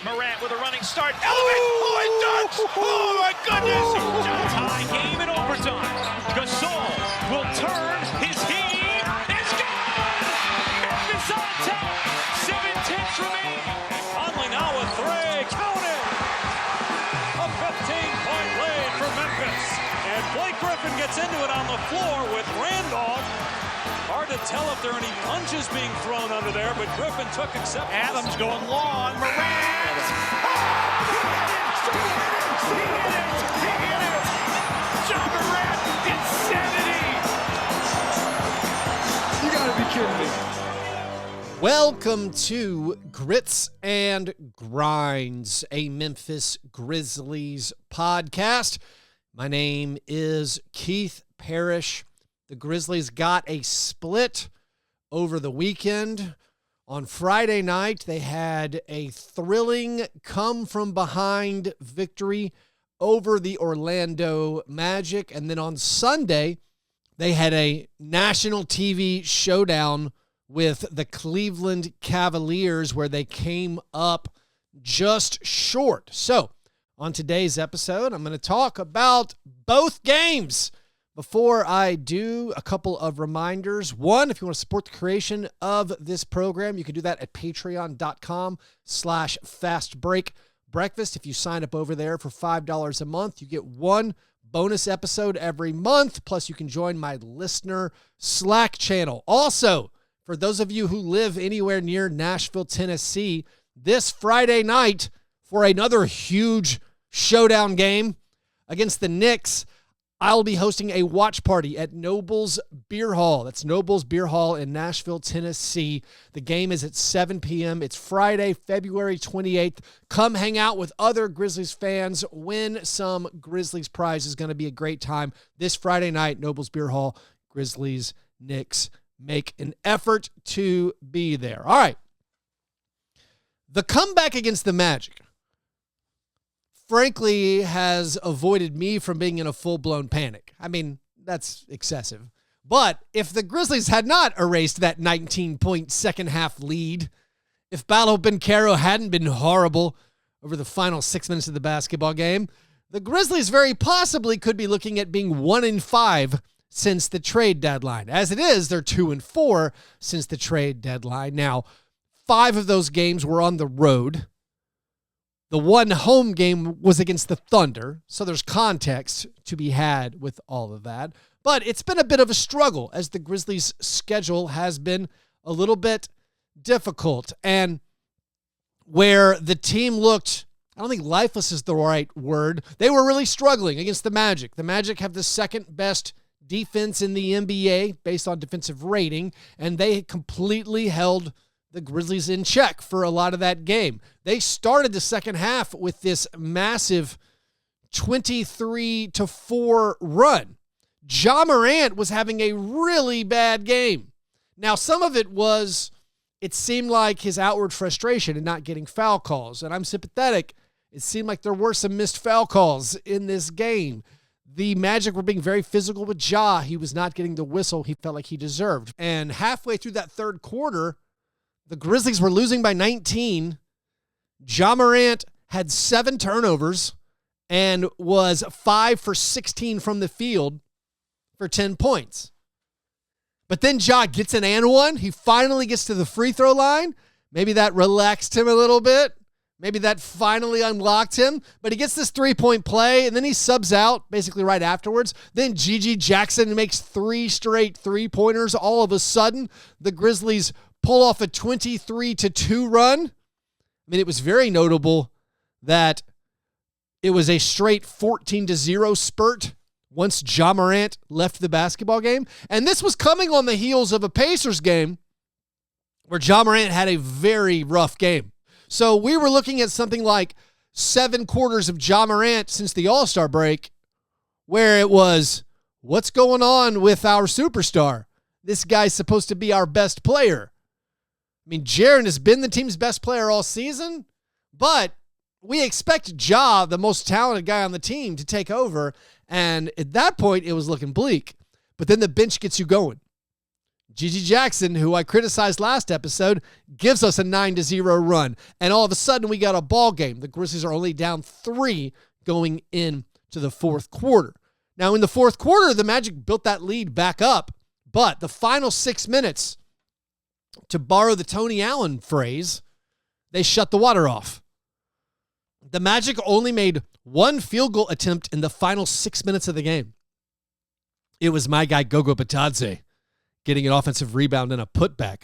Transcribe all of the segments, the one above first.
Morant with a running start. Elevate! Dunks! Oh my goodness! Tie game in overtime. Gasol will turn his heat. It's gone! Memphis on top. 7-10 remaining. Conley now with three. Count it! A 15-point lead for Memphis. And Blake Griffin gets into it on the floor with Randolph. Hard to tell if there are any punches being thrown under there, but Griffin took acceptance. Adams going long. Morant! He hit it! John Morant, insanity! You gotta be kidding me. Welcome to Grits and Grinds, a Memphis Grizzlies podcast. My name is Keith Parrish. The Grizzlies got a split over the weekend. On Friday night, they had a thrilling come-from-behind victory over the Orlando Magic. And then on Sunday, they had a national TV showdown with the Cleveland Cavaliers where they came up just short. So, on today's episode, I'm going to talk about both games. Before I do, a couple of reminders. One, if you want to support the creation of this program, you can do that at patreon.com/fastbreakbreakfast. If you sign up over there for $5 a month, you get one bonus episode every month. Plus, you can join my listener Slack channel. Also, for those of you who live anywhere near Nashville, Tennessee, this Friday night for another huge showdown game against the Knicks, I'll be hosting a watch party at Noble's Beer Hall. That's Noble's Beer Hall in Nashville, Tennessee. The game is at 7 p.m. It's Friday, February 28th. Come hang out with other Grizzlies fans. Win some Grizzlies prize. It's going to be a great time. This Friday night, Noble's Beer Hall, Grizzlies, Knicks. Make an effort to be there. All right. The comeback against the Magic, frankly, has avoided me from being in a full-blown panic. I mean, that's excessive. But if the Grizzlies had not erased that 19-point second-half lead, if Ballo Bencaro hadn't been horrible over the final 6 minutes of the basketball game, the Grizzlies very possibly could be looking at being 1-5 since the trade deadline. As it is, they're 2-4 since the trade deadline. Now, 5 of those games were on the road. The one home game was against the Thunder, so there's context to be had with all of that. But it's been a bit of a struggle as the Grizzlies' schedule has been a little bit difficult. And where the team looked, I don't think lifeless is the right word, they were really struggling against the Magic. The Magic have the second best defense in the NBA based on defensive rating, and they completely held the Grizzlies in check for a lot of that game. They started the second half with this massive 23-4 run. Ja Morant was having a really bad game. Now, some of it seemed like his outward frustration in not getting foul calls, and I'm sympathetic. It seemed like there were some missed foul calls in this game. The Magic were being very physical with Ja. He was not getting the whistle he felt like he deserved. And halfway through that third quarter, the Grizzlies were losing by 19. Ja Morant had 7 turnovers and was 5 for 16 from the field for 10 points. But then Ja gets an and one. He finally gets to the free throw line. Maybe that relaxed him a little bit. Maybe that finally unlocked him. But he gets this 3-point play, and then he subs out basically right afterwards. Then Gigi Jackson makes 3 straight three-pointers. All of a sudden, the Grizzlies pull off a 23-2 run. I mean, it was very notable that it was a straight 14-0 spurt once Ja Morant left the basketball game. And this was coming on the heels of a Pacers game where Ja Morant had a very rough game. So we were looking at something like 7 quarters of Ja Morant since the All-Star break, where it was, what's going on with our superstar? This guy's supposed to be our best player. I mean, Jaren has been the team's best player all season, but we expect Ja, the most talented guy on the team, to take over. And at that point, it was looking bleak. But then the bench gets you going. Gigi Jackson, who I criticized last episode, gives us a 9-0 run. And all of a sudden, we got a ball game. The Grizzlies are only down 3 going into the fourth quarter. Now, in the fourth quarter, the Magic built that lead back up. But the final 6 minutes, to borrow the Tony Allen phrase, they shut the water off. The Magic only made 1 field goal attempt in the final 6 minutes of the game. It was my guy, Gogo Batadze, getting an offensive rebound and a putback.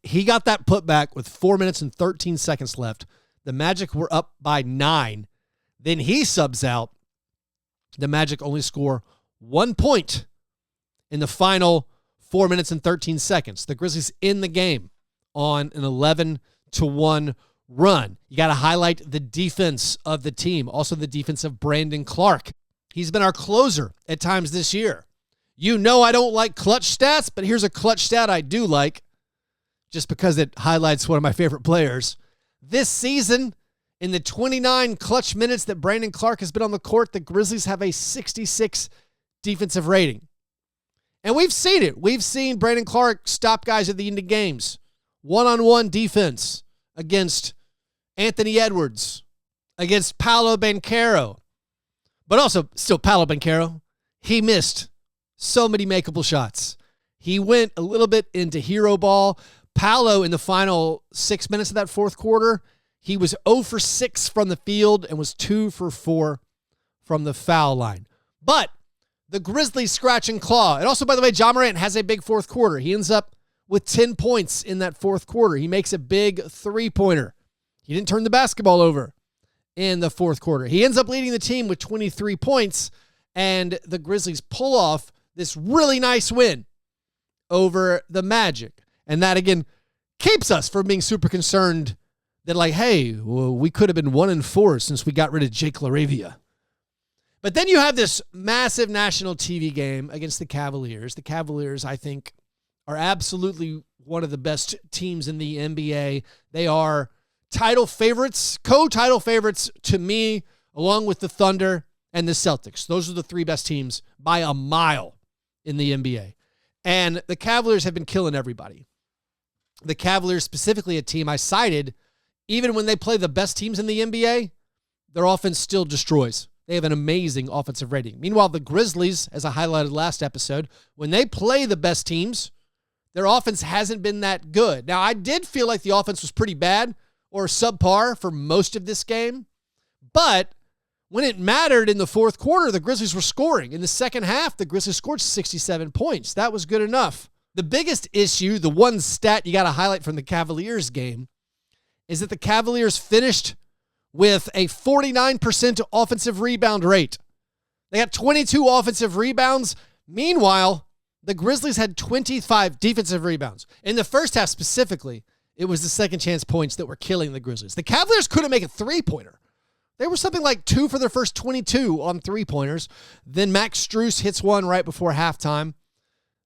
He got that putback with 4 minutes and 13 seconds left. The Magic were up by 9. Then he subs out. The Magic only score 1 point in the final 4 minutes and 13 seconds. The Grizzlies in the game on an 11-1 run. You got to highlight the defense of the team. Also the defense of Brandon Clark. He's been our closer at times this year. You know I don't like clutch stats, but here's a clutch stat I do like, just because it highlights one of my favorite players. This season, in the 29 clutch minutes that Brandon Clark has been on the court, the Grizzlies have a 66 defensive rating. And we've seen it. We've seen Brandon Clark stop guys at the end of games. One-on-one defense against Anthony Edwards, against Paolo Banchero. But also, still Paolo Banchero, he missed so many makeable shots. He went a little bit into hero ball. Paolo, in the final 6 minutes of that fourth quarter, he was 0 for 6 from the field and was 2 for 4 from the foul line. But the Grizzlies scratch and claw. And also, by the way, Ja Morant has a big fourth quarter. He ends up with 10 points in that fourth quarter. He makes a big three-pointer. He didn't turn the basketball over in the fourth quarter. He ends up leading the team with 23 points, and the Grizzlies pull off this really nice win over the Magic. And that, again, keeps us from being super concerned that, like, hey, well, we could have been 1-4 since we got rid of Jake LaRavia. But then you have this massive national TV game against the Cavaliers. The Cavaliers, I think, are absolutely one of the best teams in the NBA. They are title favorites, co-title favorites to me, along with the Thunder and the Celtics. Those are the 3 best teams by a mile in the NBA. And the Cavaliers have been killing everybody. The Cavaliers, specifically a team I cited, even when they play the best teams in the NBA, their offense still destroys. They have an amazing offensive rating. Meanwhile, the Grizzlies, as I highlighted last episode, when they play the best teams, their offense hasn't been that good. Now, I did feel like the offense was pretty bad or subpar for most of this game, but when it mattered in the fourth quarter, the Grizzlies were scoring. In the second half, the Grizzlies scored 67 points. That was good enough. The biggest issue, the one stat you got to highlight from the Cavaliers game, is that the Cavaliers finished with a 49% offensive rebound rate. They got 22 offensive rebounds. Meanwhile, the Grizzlies had 25 defensive rebounds. In the first half specifically, it was the second chance points that were killing the Grizzlies. The Cavaliers couldn't make a three-pointer. They were something like 2 for their first 22 on three-pointers. Then Max Strus hits one right before halftime.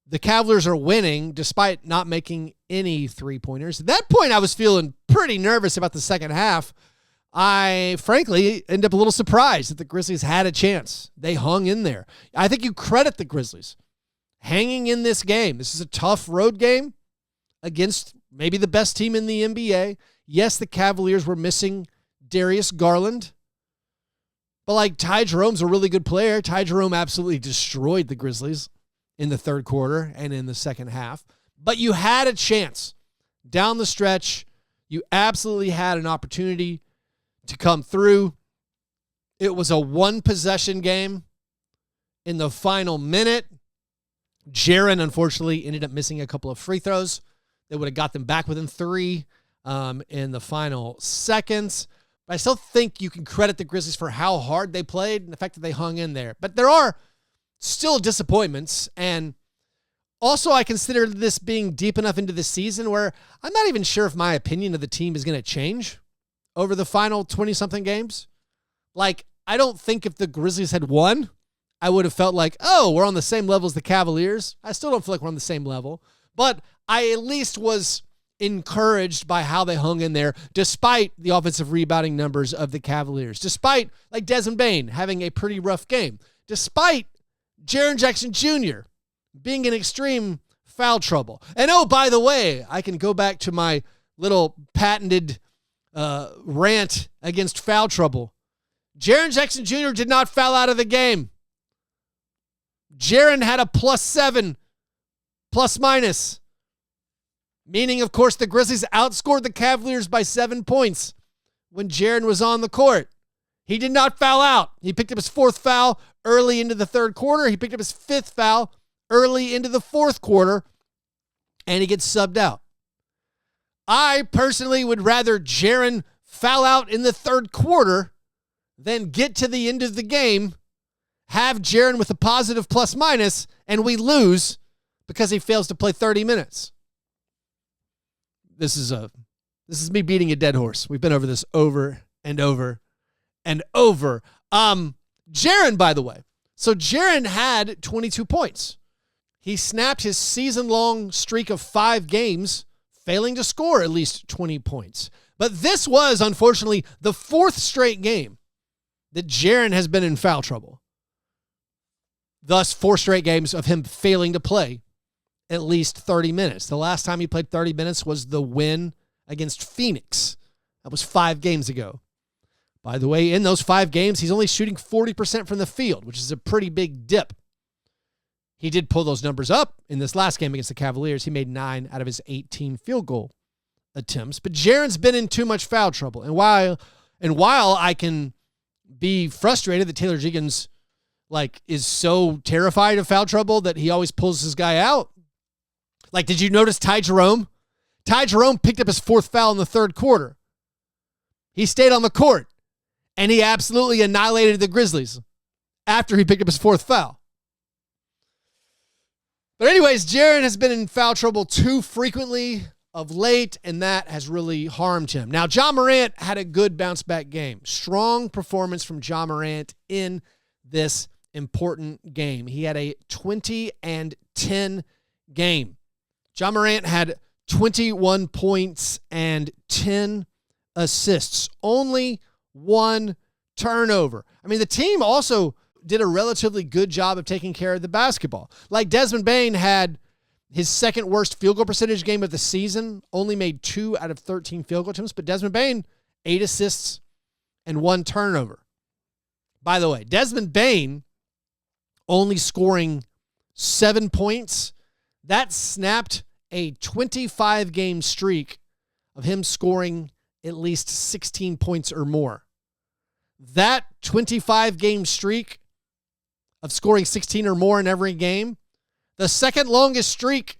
The Cavaliers are winning despite not making any three-pointers. At that point, I was feeling pretty nervous about the second half. I, frankly, end up a little surprised that the Grizzlies had a chance. They hung in there. I think you credit the Grizzlies hanging in this game. This is a tough road game against maybe the best team in the NBA. Yes, the Cavaliers were missing Darius Garland, but like Ty Jerome's a really good player. Ty Jerome absolutely destroyed the Grizzlies in the third quarter and in the second half. But you had a chance down the stretch. You absolutely had an opportunity to come through. It was a one-possession game in the final minute. Jaren, unfortunately, ended up missing a couple of free throws that would have got them back within 3 in the final seconds. But I still think you can credit the Grizzlies for how hard they played and the fact that they hung in there. But there are still disappointments. And also, I consider this being deep enough into the season where I'm not even sure if my opinion of the team is going to change over the final 20-something games. Like, I don't think if the Grizzlies had won, I would have felt like, oh, we're on the same level as the Cavaliers. I still don't feel like we're on the same level. But I at least was encouraged by how they hung in there, despite the offensive rebounding numbers of the Cavaliers, despite, like, Desmond Bane having a pretty rough game, despite Jaren Jackson Jr. being an extreme foul trouble. And oh, by the way, I can go back to my little patented rant against foul trouble. Jaren Jackson Jr. did not foul out of the game. Jaren had a +7, plus minus. Meaning, of course, the Grizzlies outscored the Cavaliers by 7 points when Jaren was on the court. He did not foul out. He picked up his 4th foul early into the 3rd quarter. He picked up his 5th foul early into the 4th quarter, and he gets subbed out. I personally would rather Jaren foul out in the 3rd quarter than get to the end of the game, have Jaren with a positive plus minus, and we lose because he fails to play 30 minutes. This is me beating a dead horse. We've been over this over and over and over. Jaren, by the way. So Jaren had 22 points. He snapped his season-long streak of 5 games, failing to score at least 20 points. But this was, unfortunately, the 4th straight game that Jaren has been in foul trouble. Thus, 4 straight games of him failing to play at least 30 minutes. The last time he played 30 minutes was the win against Phoenix. That was 5 games ago. By the way, in those 5 games, he's only shooting 40% from the field, which is a pretty big dip. He did pull those numbers up in this last game against the Cavaliers. He made 9 out of his 18 field goal attempts. But Jaren's been in too much foul trouble. And while I can be frustrated that Taylor Jenkins is so terrified of foul trouble that he always pulls his guy out. Did you notice Ty Jerome? Ty Jerome picked up his 4th foul in the 3rd quarter. He stayed on the court, and he absolutely annihilated the Grizzlies after he picked up his 4th foul. But anyways, Jaren has been in foul trouble too frequently of late, and that has really harmed him. Now, Ja Morant had a good bounce-back game. Strong performance from Ja Morant in this important game. He had a 20-10 game. Ja Morant had 21 points and 10 assists. Only 1 turnover. I mean, the team also did a relatively good job of taking care of the basketball. Desmond Bane had his 2nd worst field goal percentage game of the season, only made 2 out of 13 field goal attempts, but Desmond Bane, 8 assists and 1 turnover. By the way, Desmond Bane only scoring 7 points. That snapped a 25-game streak of him scoring at least 16 points or more. That 25-game streak of scoring 16 or more in every game, the 2nd longest streak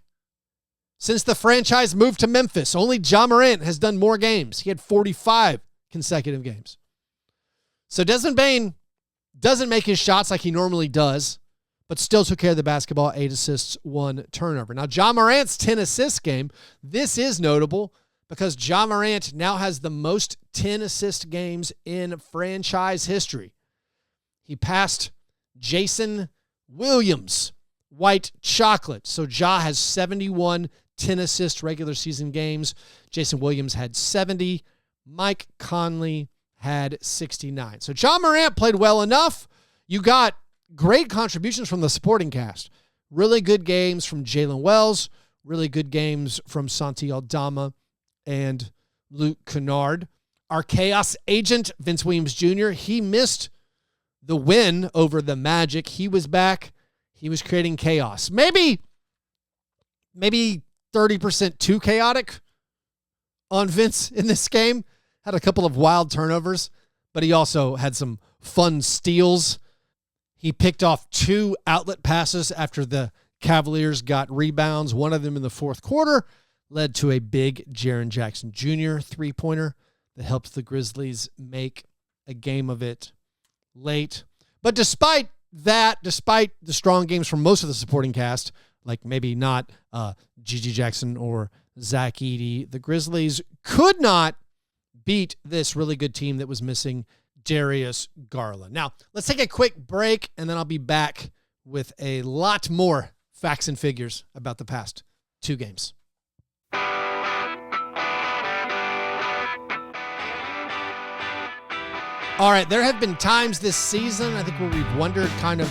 since the franchise moved to Memphis. Only Ja Morant has done more games. He had 45 consecutive games. So Desmond Bane doesn't make his shots like he normally does, but still took care of the basketball, 8 assists, 1 turnover. Now, Ja Morant's 10 assist game, this is notable because Ja Morant now has the most 10 assist games in franchise history. He passed Jason Williams, white chocolate. So Ja has 71 10 assist regular season games. Jason Williams had 70. Mike Conley had 69. So Ja Morant played well enough. You got great contributions from the supporting cast. Really good games from Jalen Wells. Really good games from Santi Aldama and Luke Kennard. Our chaos agent, Vince Williams Jr., he missed the win over the Magic. He was back. He was creating chaos. Maybe 30% too chaotic on Vince in this game. Had a couple of wild turnovers, but he also had some fun steals. He picked off 2 outlet passes after the Cavaliers got rebounds. One of them in the 4th quarter led to a big Jaren Jackson Jr. 3-pointer that helped the Grizzlies make a game of it late. But despite the strong games from most of the supporting cast, like maybe not Gigi Jackson or Zach Edey, the Grizzlies could not beat this really good team that was missing Darius Garland. Now, let's take a quick break, and then I'll be back with a lot more facts and figures about the past 2 games. All right, there have been times this season, I think, where we've wondered kind of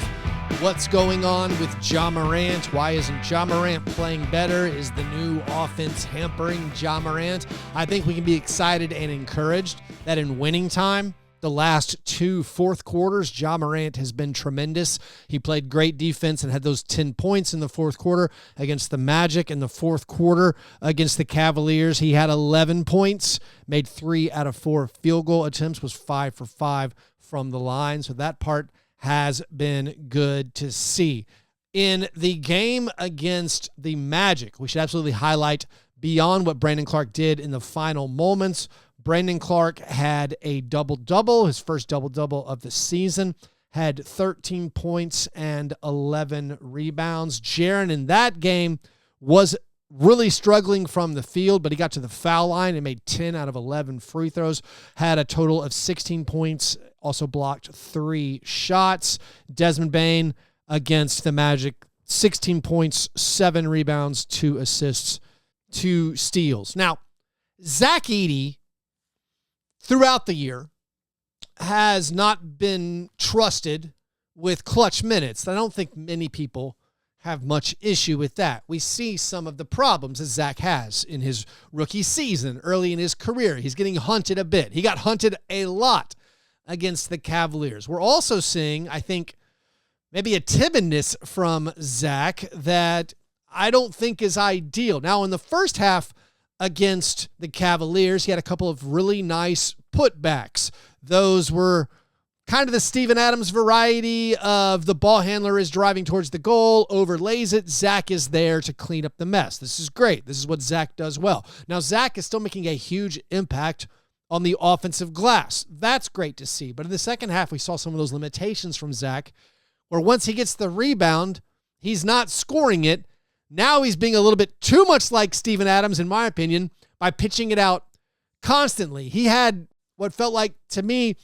What's going on with Ja Morant? Why isn't Ja Morant playing better? Is the new offense hampering Ja Morant? I think we can be excited and encouraged that in winning time, the last two fourth quarters, Ja Morant has been tremendous. He played great defense and had those 10 points in the fourth quarter against the Magic. In the fourth quarter against the Cavaliers, he had 11 points, made 3 out of 4 field goal attempts, was 5 for 5 from the line. So that part has been good to see. In the game against the Magic, we should absolutely highlight beyond what Brandon Clarke did in the final moments. Brandon Clarke had a double-double, his first double-double of the season, had 13 points and 11 rebounds. Jaren in that game was really struggling from the field, but he got to the foul line and made 10 out of 11 free throws, had a total of 16 points, also blocked 3 shots. Desmond Bane against the Magic, 16 points, 7 rebounds, 2 assists, 2 steals. Now, Zach Edey, throughout the year, has not been trusted with clutch minutes. I don't think many people have much issue with that. We see some of the problems that Zach has in his rookie season, early in his career. He's getting hunted a bit. He got hunted a lot against the Cavaliers. We're also seeing, I think, maybe a timidness from Zach that I don't think is ideal. Now, in the first half against the Cavaliers, he had a couple of really nice putbacks. Those were kind of the Steven Adams variety of the ball handler is driving towards the goal, overlays it. Zach is there to clean up the mess. This is great. This is what Zach does well. Now, Zach is still making a huge impact on the offensive glass. That's great to see. But in the second half, we saw some of those limitations from Zach, where once he gets the rebound, he's not scoring it. Now he's being a little bit too much like Steven Adams, in my opinion, by pitching it out constantly. He had what felt like, to me,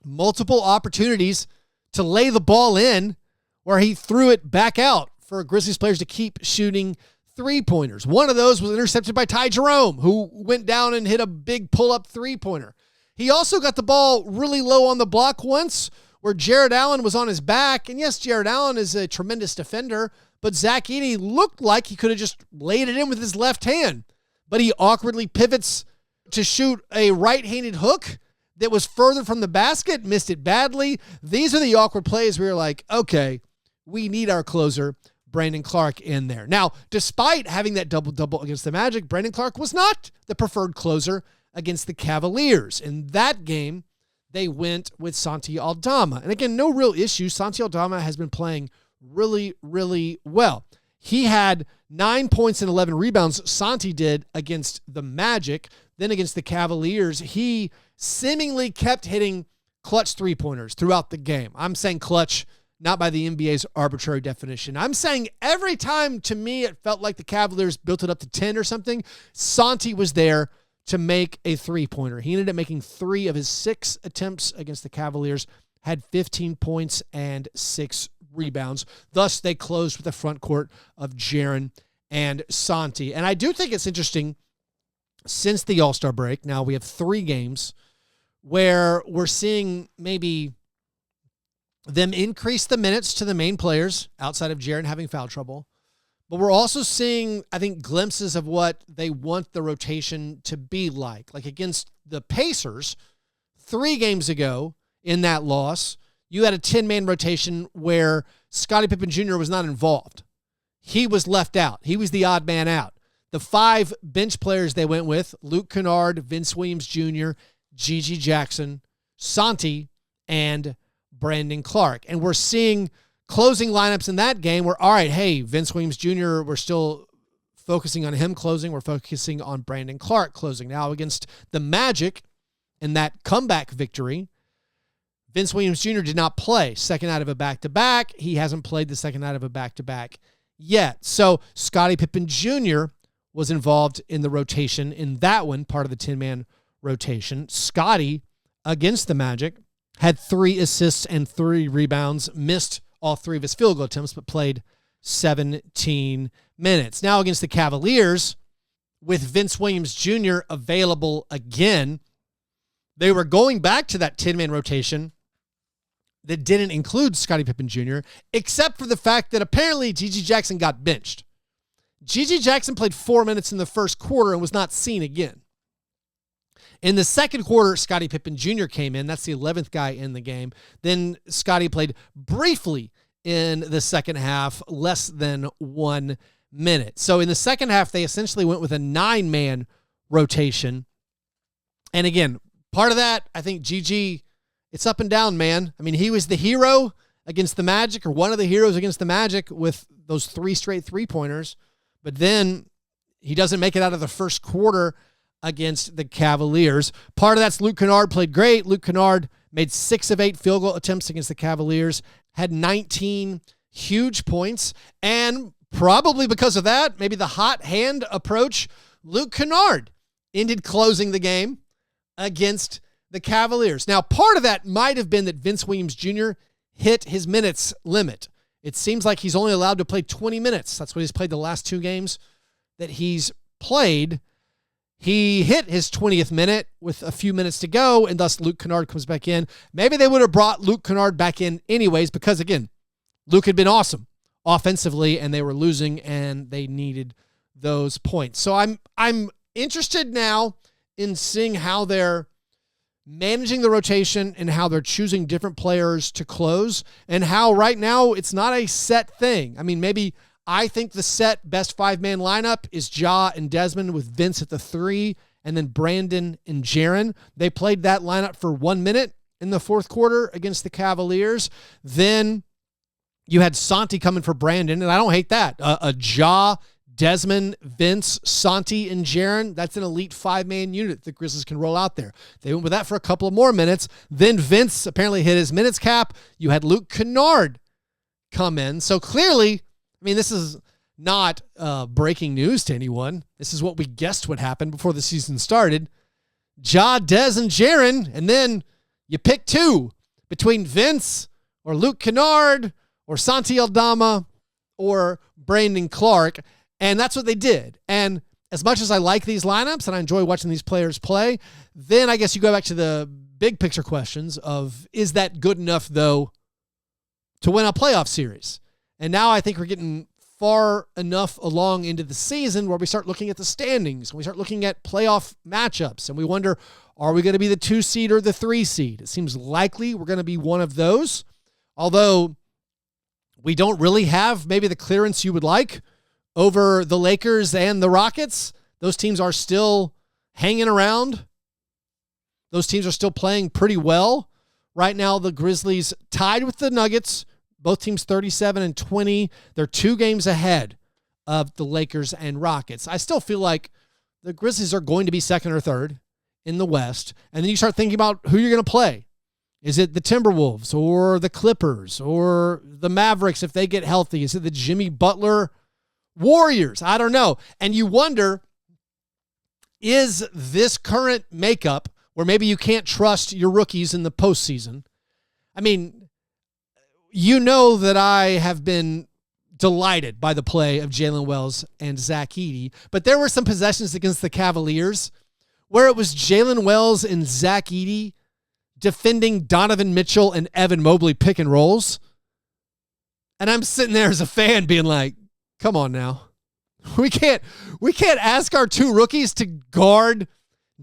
multiple opportunities to lay the ball in where he threw it back out for Grizzlies players to keep shooting three-pointers. One of those was intercepted by Ty Jerome, who went down and hit a big pull-up three-pointer. He also got the ball really low on the block once where Jared Allen was on his back. And yes, Jared Allen is a tremendous defender, but Zach Edey looked like he could have just laid it in with his left hand. But he awkwardly pivots to shoot a right-handed hook that was further from the basket, missed it badly. These are the awkward plays where you're like, okay, we need our closer, Brandon Clarke, in there. Now, despite having that double-double against the Magic, Brandon Clarke was not the preferred closer against the Cavaliers. In that game, they went with Santi Aldama. And again, no real issue. Santi Aldama has been playing really, really well. He had 9 points and 11 rebounds. Santi did against the Magic. Then against the Cavaliers, he seemingly kept hitting clutch three-pointers throughout the game. I'm saying clutch, not by the NBA's arbitrary definition. I'm saying every time, to me, it felt like the Cavaliers built it up to 10 or something, Santi was there to make a three-pointer. He ended up making 3 of his 6 attempts against the Cavaliers, had 15 points and 6 rebounds. Thus, they closed with the front court of Jaren and Santi. And I do think it's interesting, since the All-Star break, now we have 3 games where we're seeing maybe them increase the minutes to the main players outside of Jaren having foul trouble. But we're also seeing, I think, glimpses of what they want the rotation to be like. Like against the Pacers 3 games ago in that loss, you had a 10-man rotation where Scottie Pippen Jr. was not involved. He was left out. He was the odd man out. The 5 bench players they went with, Luke Kennard, Vince Williams Jr., Gigi Jackson, Santi, and Brandon Clarke. And we're seeing closing lineups in that game where, all right, hey, Vince Williams Jr., we're still focusing on him closing. We're focusing on Brandon Clarke closing. Now against the Magic in that comeback victory, Vince Williams Jr. did not play second night of a back-to-back. He hasn't played the second night of a back-to-back yet. So Scottie Pippen Jr. was involved in the rotation in that one, part of the 10-man rotation. Scottie, against the Magic, had 3 assists and 3 rebounds, missed all 3 of his field goal attempts, but played 17 minutes. Now against the Cavaliers, with Vince Williams Jr. available again, they were going back to that 10-man rotation that didn't include Scottie Pippen Jr., except for the fact that apparently G.G. Jackson got benched. G.G. Jackson played 4 minutes in the first quarter and was not seen again. In the second quarter, Scottie Pippen Jr. came in. That's the 11th guy in the game. Then Scottie played briefly in the second half, less than 1 minute. So in the second half, they essentially went with a 9-man rotation. And again, part of that, I think GG, it's up and down, man. I mean, he was the hero against the Magic, or one of the heroes against the Magic, with those 3 straight three-pointers. But then he doesn't make it out of the first quarter against the Cavaliers. Part of that's Luke Kennard played great. Luke Kennard made 6 of 8 field goal attempts against the Cavaliers, had 19 huge points, and probably because of that, maybe the hot hand approach, Luke Kennard ended closing the game against the Cavaliers. Now, part of that might have been that Vince Williams Jr. hit his minutes limit. It seems like he's only allowed to play 20 minutes. That's what he's played the last 2 games that he's played. He hit his 20th minute with a few minutes to go, and thus Luke Kennard comes back in. Maybe they would have brought Luke Kennard back in anyways because, again, Luke had been awesome offensively, and they were losing, and they needed those points. So I'm interested now in seeing how they're managing the rotation and how they're choosing different players to close, and how right now it's not a set thing. I mean, maybe I think the set best 5-man lineup is Ja and Desmond with Vince at the 3 and then Brandon and Jaren. They played that lineup for 1 minute in the fourth quarter against the Cavaliers. Then you had Santi coming for Brandon, and I don't hate that. A Ja, Desmond, Vince, Santi, and Jaren, that's an elite 5-man unit the Grizzlies can roll out there. They went with that for a couple of more minutes. Then Vince apparently hit his minutes cap. You had Luke Kennard come in. So clearly, I mean, this is not breaking news to anyone. This is what we guessed would happen before the season started. Ja, Des, and Jaren, and then you pick 2 between Vince or Luke Kennard or Santi Aldama or Brandon Clark. And that's what they did. And as much as I like these lineups and I enjoy watching these players play, then I guess you go back to the big picture questions of, is that good enough, though, to win a playoff series? And now I think we're getting far enough along into the season where we start looking at the standings and we start looking at playoff matchups, and we wonder, are we going to be the 2 seed or the 3 seed? It seems likely we're going to be one of those, although we don't really have maybe the clearance you would like over the Lakers and the Rockets. Those teams are still hanging around. Those teams are still playing pretty well. Right now, the Grizzlies tied with the Nuggets, both teams 37-20. They're 2 games ahead of the Lakers and Rockets. I still feel like the Grizzlies are going to be 2nd or 3rd in the West. And then you start thinking about who you're going to play. Is it the Timberwolves or the Clippers or the Mavericks if they get healthy? Is it the Jimmy Butler Warriors? I don't know. And you wonder, is this current makeup where maybe you can't trust your rookies in the postseason? I mean, you know that I have been delighted by the play of Jalen Wells and Zach Edey, but there were some possessions against the Cavaliers where it was Jalen Wells and Zach Edey defending Donovan Mitchell and Evan Mobley pick and rolls. And I'm sitting there as a fan being like, come on now. We can't ask our 2 rookies to guard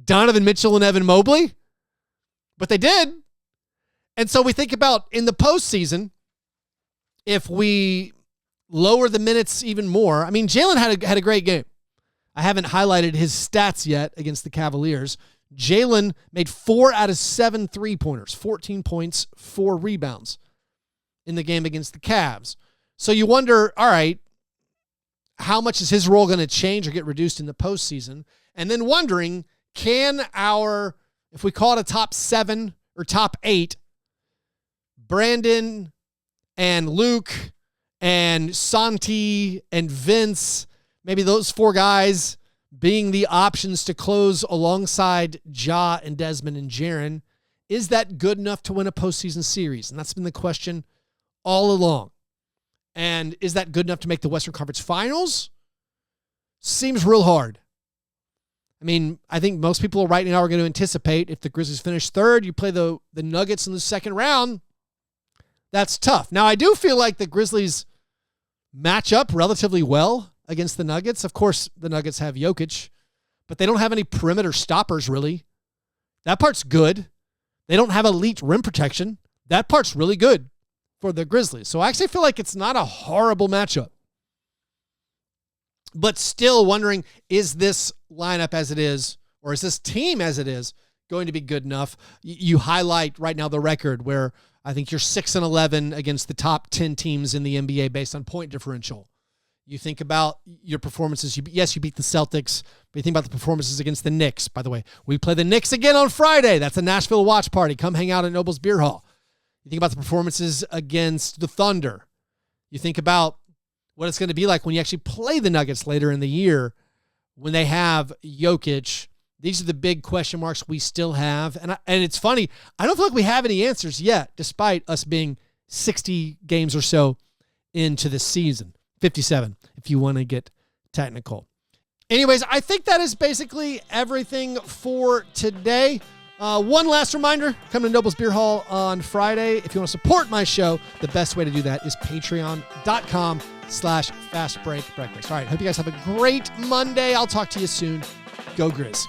Donovan Mitchell and Evan Mobley. But they did. And so we think about in the postseason, if we lower the minutes even more. I mean, Jalen had a great game. I haven't highlighted his stats yet against the Cavaliers. Jalen made 4 out of 7 3-pointers, 14 points, 4 rebounds in the game against the Cavs. So you wonder, all right, how much is his role going to change or get reduced in the postseason? And then wondering, can our, if we call it a top 7 or top 8, Brandon and Luke and Santi and Vince, maybe those 4 guys being the options to close alongside Ja and Desmond and Jaren, is that good enough to win a postseason series? And that's been the question all along. And is that good enough to make the Western Conference Finals? Seems real hard. I mean, I think most people right now are going to anticipate if the Grizzlies finish 3rd, you play the Nuggets in the second round. that's tough. Now, I do feel like the Grizzlies match up relatively well against the Nuggets. Of course, the Nuggets have Jokic, but they don't have any perimeter stoppers, really. That part's good. They don't have elite rim protection. That part's really good for the Grizzlies. So I actually feel like it's not a horrible matchup. But still wondering, is this lineup as it is, or is this team as it is, going to be good enough? You highlight right now the record where I think you're 6-11 against the top 10 teams in the NBA based on point differential. You think about your performances. Yes, you beat the Celtics, but you think about the performances against the Knicks. By the way, we play the Knicks again on Friday. That's a Nashville watch party. Come hang out at Noble's Beer Hall. You think about the performances against the Thunder. You think about what it's going to be like when you actually play the Nuggets later in the year when they have Jokic. These are the big question marks we still have. And it's funny, I don't feel like we have any answers yet, despite us being 60 games or so into this season. 57, if you want to get technical. Anyways, I think that is basically everything for today. One last reminder, come to Noble's Beer Hall on Friday. If you want to support my show, the best way to do that is patreon.com/fastbreakbreakfast. All right, hope you guys have a great Monday. I'll talk to you soon. Go Grizz.